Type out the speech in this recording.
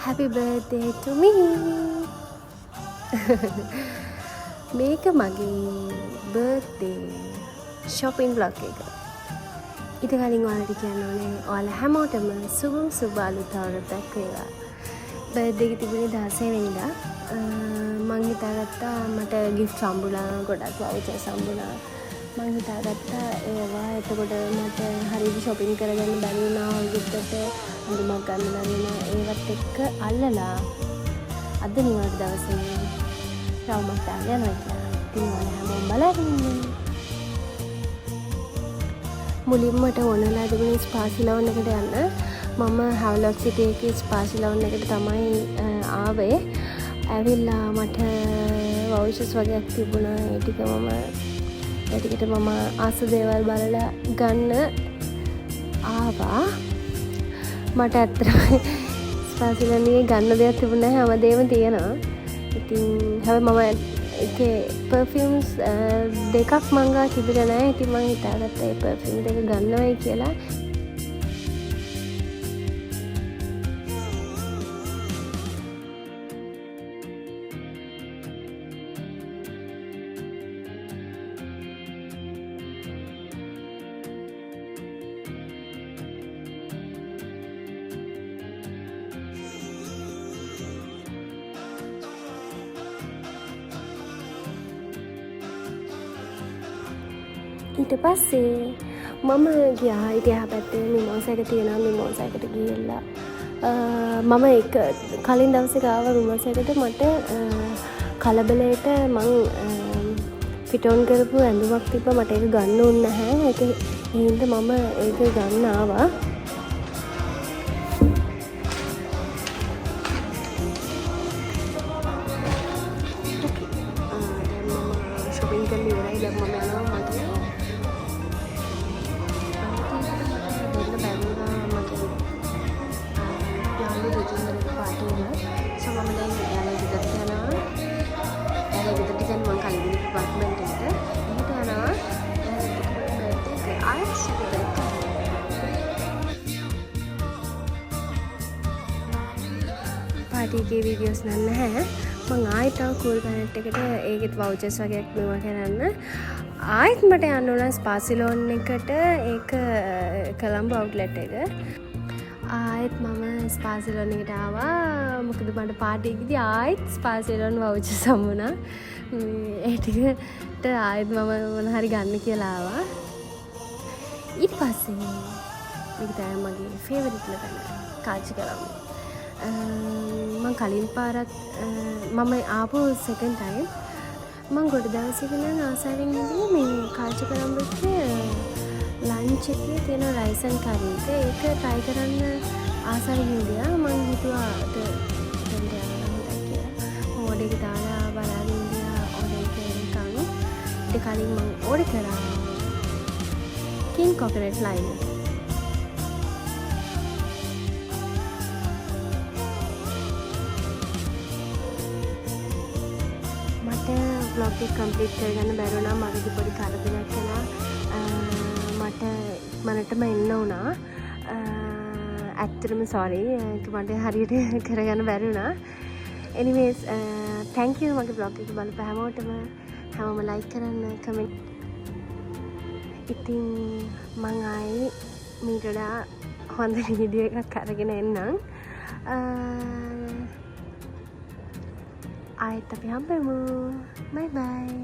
Happy birthday to me. මේක මගේ birthday shopping vlog එක. ඊට කලින් ඔයාලට කියන්න ඕනේ ඔයාලා හැමෝටම සුබ සුබ අලුත් අවුරුද්දක් වේවා. birthday එක තිබුණේ 16 වෙනිදා. මං හිතාගත්තා මට gift හම්බුණා, ගොඩක් vouchers හම්බුණා. මං හිතාගත්තා ඒවා එතකොට මට හරියට shopping කරගන්න බැරි වුණා. අවුරුද්දට අඳුමක් ගන්න බැරි වුණා. ඒවත් එක්ක අල්ලලා අද නිවාඩු දවසේ රවුමක් දාගෙන යනවා කියලා. ඉතින් ඔයාලා හැමෝම බලන්න ඉන්න. මුලින්ම මට ඕනලා තිබුණේ ස්පාසි ලවුන් එකට යන්න. මම හැවලොක් සිටි එකේ ස්පාසි ලවුන් එකට තමයි ආවේ. ඇවිල්ලා මට වවුචර්ස් වගේක් තිබුණා. ඒ ටිකට මම ආස දේවල් බලලා ගන්න ආවා. මට ඇත්තටම ස්පාසි ලවුන් එකේ ගන්න දෙයක් තිබුණේ නැහැ. හැමදේම තියෙනවා. ඉතින් හැබැයි මම ඒකේ පර්ෆියුම්ස් දෙකක් මං ගා තිබුණේ නැහැ. ඉතින් මං හිතාගත්තා ඒ පර්ෆියුම් දෙක ගන්නවයි කියලා. ඊට පස්සේ මම ගියා එහා පැත්තේ මිමෝසා එක තියෙනවා. මිමෝසා එකට ගිහිල්ලා මම එක කලින් දවසේ ආව මිමෝසා එකට. මට කලබලයට මං ෆිට් ඔන් කරපු ඇඳුමක් තිබ්බා. මට ඒක ගන්න ඕනේ නැහැ. ඒක හින්දා මම ඒක ගන්න ආවා. දැන් මම shopping කරලා ඉවරයි. දැන් මම යනවා මගේ පාටිගේ වීඩියෝස් නැහැ. මං ආයෙත් තව කූල් ප්ලැනට් එකට ඒකෙත් වවුචර්ස් වගේක් මේවා කරන්න. ආයෙත් මට යන්න ඕන ස්පාසි ලවුන් එකට. ඒක කොළඹ අවුට්ලට් එක. ආයෙත් මම ස්පාසි ලවුන් එකට ආවා. මොකද මට පාටි එකේදී ආයෙත් ස්පාසි ලවුන් වවුචර්ස් හම්බුණා. ඒ ටිකට ආයෙත් මම මොන හරි ගන්න කියලා ආවා. ඊට පස්සේ මේක තමයි මගේ ෆේවරිට් ලකන කාචිකරම්. මං කලින් පාරත් මම ආපු සෙකන්ඩ් ටයිම්. මං ගොඩ දවසක නම් ආසාවෙන් ඉඳලා මේ කාචිකරම්බේ ලන්ච් එකේ තියෙන රයිස් ඇන්ඩ් කරි එක ඒක try කරන්න ආසාවෙන් ඉඳලා මං හිතුවා දෙන්න යනවා කියලා. මම ඕඩර් එක දාලා බලන් ඉඳලා ඕඩර් එක එනකන් ඊට කලින් මං ඕඩර් කරා කිං කොකනට් ලයිම්. vlog එක කම්ප්ලීට් කරගන්න බැරි වුණා. මගදී පොඩි කරදරයක් කළා. මට මනටම එන්න වුණා. ඇත්තටම sorry. ඒක මට හරියට කරගන්න බැරි වුණා. anyways thank you මගේ vlog එක බලපු හැමෝටම. හැමෝම like කරන්න, comment. ඉතින් මං ආයේ මීට වඩා හොඳ වීඩියෝ එකක් අරගෙන එන්නම්. ආයෙත් අපි හම්බෙමු. Bye bye.